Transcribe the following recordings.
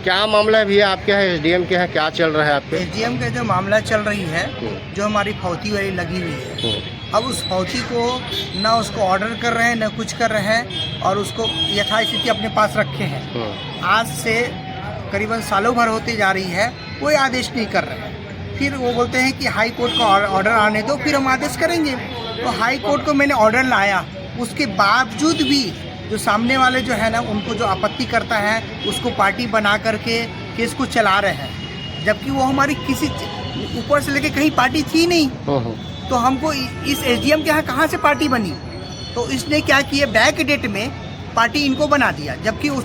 क्या मामला है भैया आपके यहाँ, एसडीएम के यहाँ क्या चल रहा है आपके? एसडीएम का जो मामला चल रही है, जो हमारी फौती वाली लगी हुई है, अब उस फौती को ना उसको ऑर्डर कर रहे हैं ना कुछ कर रहे हैं और उसको यथास्थिति अपने पास रखे हैं। आज से करीबन सालों भर होती जा रही है, कोई आदेश नहीं कर रहे हैं। फिर वो बोलते हैं कि हाई कोर्ट का ऑर्डर आने दो फिर हम आदेश करेंगे। तो हाई कोर्ट को मैंने ऑर्डर लाया, उसके बावजूद भी जो सामने वाले जो है ना उनको जो आपत्ति करता है उसको पार्टी बना करके केस को चला रहे हैं, जबकि वो हमारी किसी ऊपर से लेके कहीं पार्टी थी नहीं। तो हमको इस एसडीएम के यहाँ कहाँ से पार्टी बनी? तो इसने क्या किया, बैक डेट में पार्टी इनको बना दिया, जबकि उस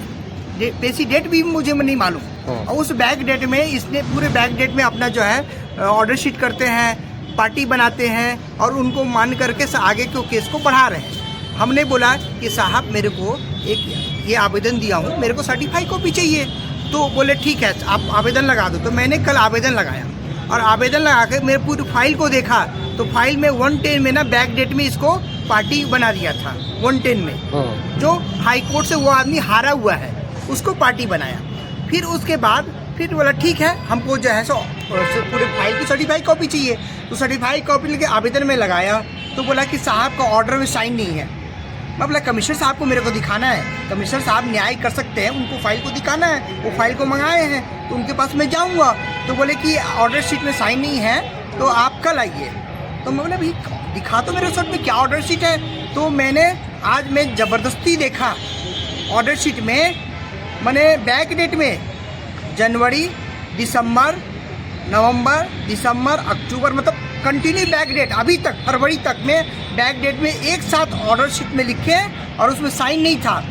पेशी डेट भी मुझे नहीं मालूम। और उस बैक डेट में इसने पूरे बैक डेट में अपना जो है ऑर्डर शीट करते हैं, पार्टी बनाते हैं और उनको मान करके आगे के केस को बढ़ा रहे हैं। हमने बोला कि साहब मेरे को एक ये आवेदन दिया हूँ, मेरे को सर्टिफाई कॉपी चाहिए। तो बोले ठीक है आप आवेदन लगा दो। तो मैंने कल आवेदन लगाया और आवेदन लगा कर मेरे पूरी फाइल को देखा तो फाइल में 110 में ना बैक डेट में इसको पार्टी बना दिया था। 110 में जो हाई कोर्ट से वो आदमी हारा हुआ है उसको पार्टी बनाया। फिर उसके बाद फिर बोला ठीक है हमको जो है सो पूरे फाइल की सर्टिफाई कॉपी चाहिए। तो सर्टिफाई कॉपी लेके आवेदन में लगाया तो बोला कि साहब का ऑर्डर में साइन नहीं है। मैं बोला कमिश्नर साहब को मेरे को दिखाना है, कमिश्नर साहब न्याय कर सकते हैं, उनको फाइल को दिखाना है। वो फाइल को मंगाए हैं तो उनके पास मैं जाऊंगा। तो बोले कि ऑर्डर शीट में साइन नहीं है तो आप कल आइए। तो मैं बोला भाई दिखा तो मेरे शर्ट में क्या ऑर्डर शीट है। तो मैंने आज मैं ज़बरदस्ती देखा ऑर्डर शीट में, मैंने बैक डेट में जनवरी, दिसंबर, नवंबर, दिसंबर, अक्टूबर, मतलब कंटिन्यू बैक डेट अभी तक फरवरी तक में बैक डेट में एक साथ ऑर्डर शीट में लिखे और उसमें साइन नहीं था।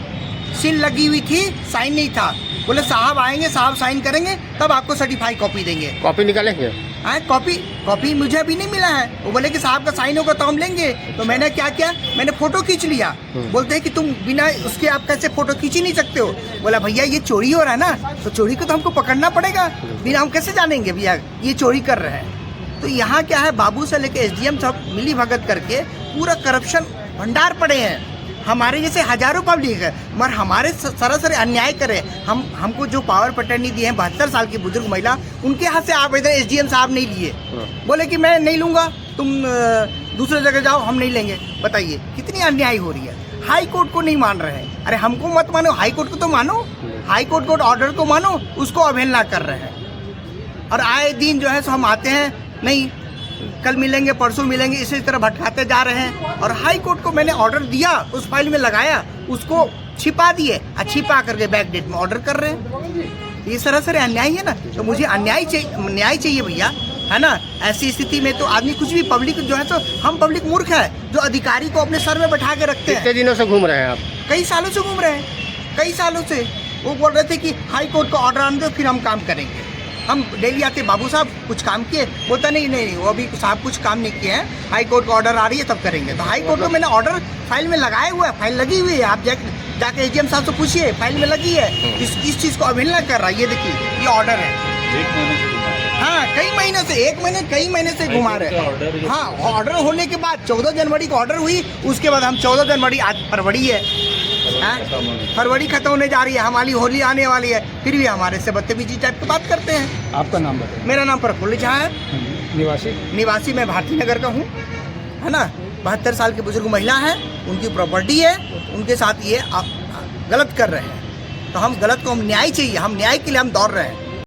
सील लगी हुई थी, साइन नहीं था। बोले साहब आएंगे, साहब साइन करेंगे तब आपको सर्टिफाई कॉपी देंगे। कॉपी निकालेंगे? हाँ कॉपी मुझे अभी नहीं मिला है। वो बोले कि साहब का साइन होगा तो हम लेंगे। तो मैंने क्या किया, मैंने फ़ोटो खींच लिया। बोलते हैं कि तुम बिना उसके आप कैसे फ़ोटो खींच ही नहीं सकते हो। बोला भैया ये चोरी हो रहा है ना, तो चोरी को तो हमको पकड़ना पड़ेगा, बिना हम कैसे जानेंगे भैया ये चोरी कर रहे हैं। तो यहाँ क्या है, बाबू से लेके एसडीएम सब मिली भगत करके पूरा करप्शन भंडार पड़े हैं। हमारे जैसे हजारों पब्लिक है मगर हमारे सरासर अन्याय करे। हमको जो पावर पटर्नी दिए हैं 72 साल की बुजुर्ग महिला, उनके हाथ से आवेदन एसडीएम साहब नहीं लिए। बोले कि मैं नहीं लूँगा, तुम दूसरे जगह जाओ, हम नहीं लेंगे। बताइए कितनी अन्याय हो रही है। हाई कोर्ट को नहीं मान रहे हैं। अरे हमको मत मानो, हाई कोर्ट को तो मानो, हाई कोर्ट को ऑर्डर को मानो, उसको अवहेलना कर रहे हैं। और आए दिन जो है सो हम आते हैं, नहीं कल मिलेंगे परसों मिलेंगे, इसी तरह भटकाते जा रहे हैं। और हाई कोर्ट को मैंने ऑर्डर दिया, उस फाइल में लगाया, उसको छिपा दिए और छिपा करके बैक डेट में ऑर्डर कर रहे हैं। ये सरासर अन्याय है ना। तो मुझे न्याय चाहिए भैया, है ना। ऐसी स्थिति में तो आदमी कुछ भी, पब्लिक जो है तो हम पब्लिक मूर्ख है जो अधिकारी को अपने सर में बैठा के रखते हैं। कितने दिनों से घूम रहे हैं आप? कई सालों से घूम रहे हैं, कई सालों से। वो बोल रहे थे कि हाई कोर्ट का ऑर्डर आने दो फिर हम काम करेंगे। हम डेली आते, बाबू साहब कुछ काम किए, बोलता नहीं वो अभी साहब कुछ काम नहीं किए हैं, हाई कोर्ट का ऑर्डर आ रही है तब करेंगे। तो हाई कोर्ट को मैंने ऑर्डर फाइल में लगाया हुआ है, फाइल लगी हुई है। आप जाके एसडीएम साहब से पूछिए, फाइल में लगी है। इस चीज़ को अवहेलना कर रहा है। ये देखिए ये ऑर्डर है। हाँ कई महीने से, कई महीने से घुमा रहे हैं। हाँ ऑर्डर होने के बाद 14 जनवरी को ऑर्डर हुई, उसके बाद हम 14 जनवरी, आज फरवरी है, फरवरी खत्म होने जा रही है, हमारी होली आने वाली है, फिर भी हमारे से बदतमीजी टाइप की बात करते हैं। आपका नाम बताइए। मेरा नाम प्रफुल्ल झा है। निवासी मैं भारती नगर का हूँ, है ना। 72 साल की बुजुर्ग महिला है, उनकी प्रॉपर्टी है, उनके साथ ये आप गलत कर रहे हैं। तो हम गलत को, हम न्याय चाहिए, हम न्याय के लिए हम दौड़ रहे हैं।